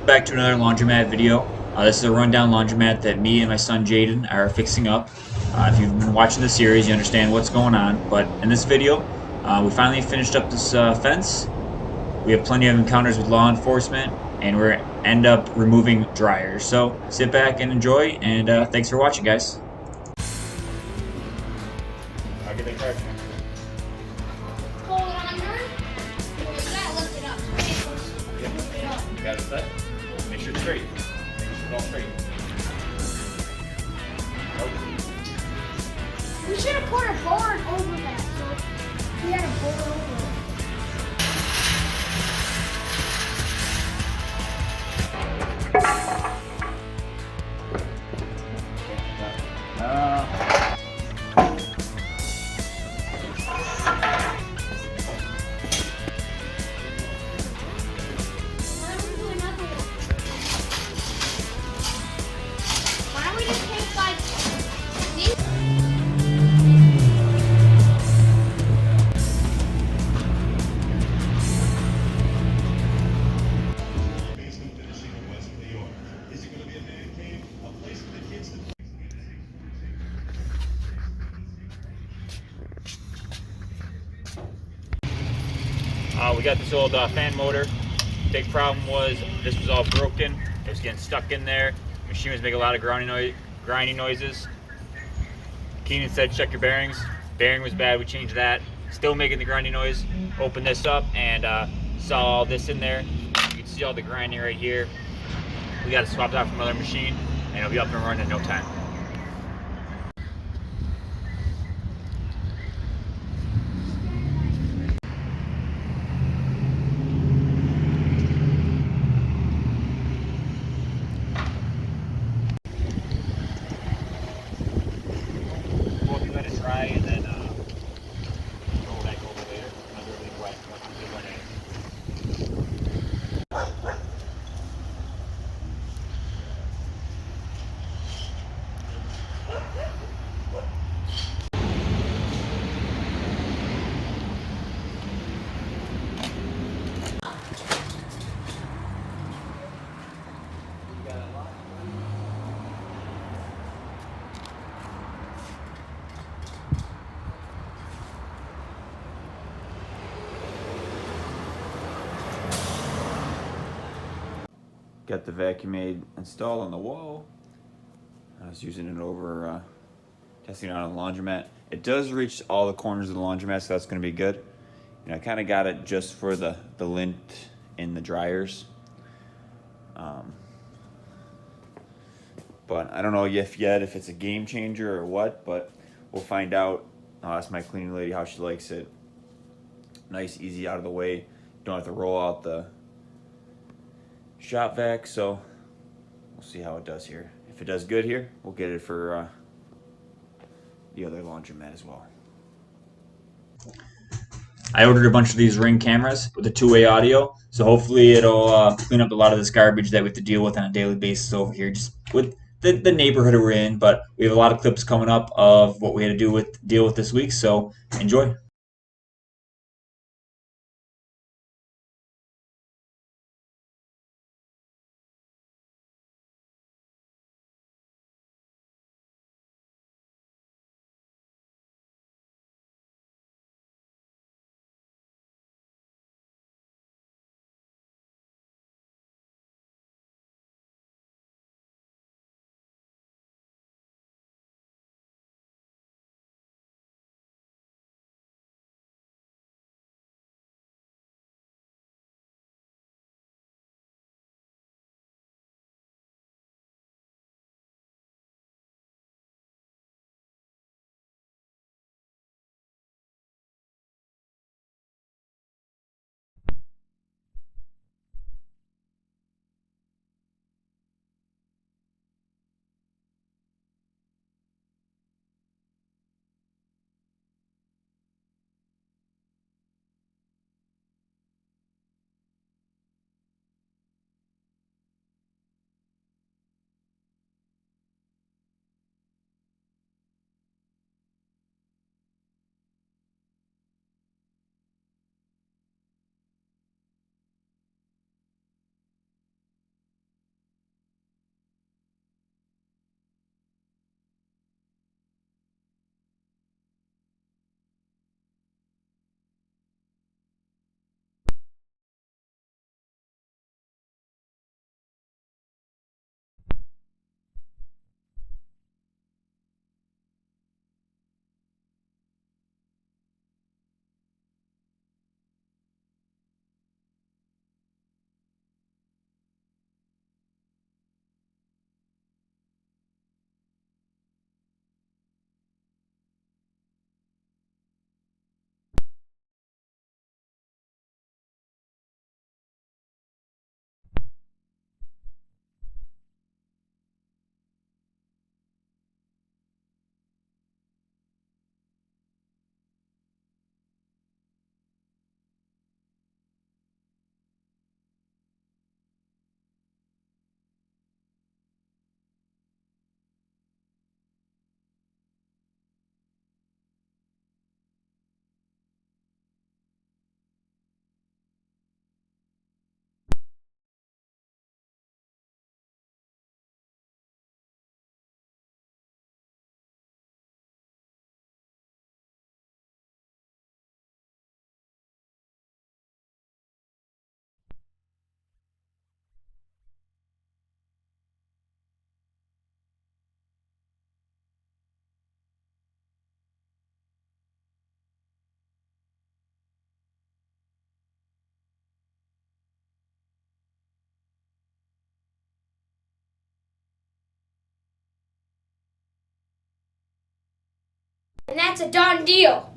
Back to another laundromat video. This is a rundown laundromat that me and my son Jayden are fixing up. If you've been watching the series, you understand what's going on. But in this video, we finally finished up this fence. We have plenty of encounters with law enforcement, and we're end up removing dryers. So sit back and enjoy, and thanks for watching, guys. I'll get the charge. Hold it under. You gotta lift it up. Lift it up. Got it set. Make sure it's straight. Make sure it's all straight. We should have put a board over that. So we had a board over it. Why don't we do another one? Why don't we just take like these? We got this old fan motor. Big problem was this was all broken. It was getting stuck in there. The machine was making a lot of grinding noises. Keenan said check your bearings. Bearing was bad, we changed that. Still making the grinding noise. Open this up and saw all this in there. You can see all the grinding right here. We got to swap it out from another machine and it'll be up and running in no time. We'll let it dry and then roll back over later. Another everything wet. Got the vacuum aid installed on the wall. I was using it over, testing it out on the laundromat. It does reach all the corners of the laundromat, so that's gonna be good. You know, I kinda got it just for the lint in the dryers. But I don't know yet if it's a game changer or what, but we'll find out. I'll ask my cleaning lady how she likes it. Nice, easy, out of the way. Don't have to roll out the shop vac, so we'll see how it does here. If it does good here, we'll get it for the other laundromat as well. I ordered a bunch of these Ring cameras with a two-way audio, so hopefully it'll clean up a lot of this garbage that we have to deal with on a daily basis over here, just with the neighborhood we're in. But we have a lot of clips coming up of what we had to deal with this week, so enjoy. And that's a done deal.